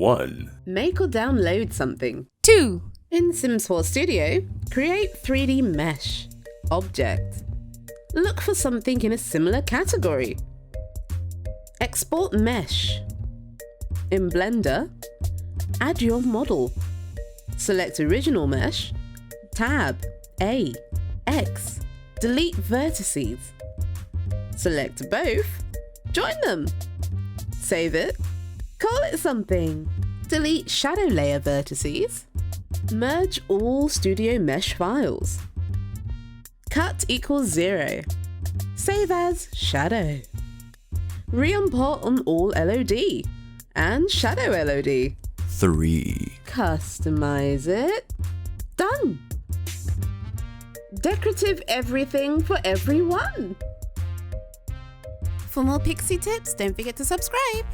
1. Make or download something. 2. In Sims 4 Studio, create 3D mesh. Object. Look for something in a similar category. Export mesh. In Blender, add your model. Select original mesh. Tab A, X. Delete vertices. Select both. Join them. Save it. Call it something. Delete shadow layer vertices. Merge all Studio Mesh files. Cut equals 0. Save as shadow. Re-import on all LOD and shadow LOD. 3. Customize it. Done. Decorative everything for everyone. For more Pixie tips, don't forget to subscribe.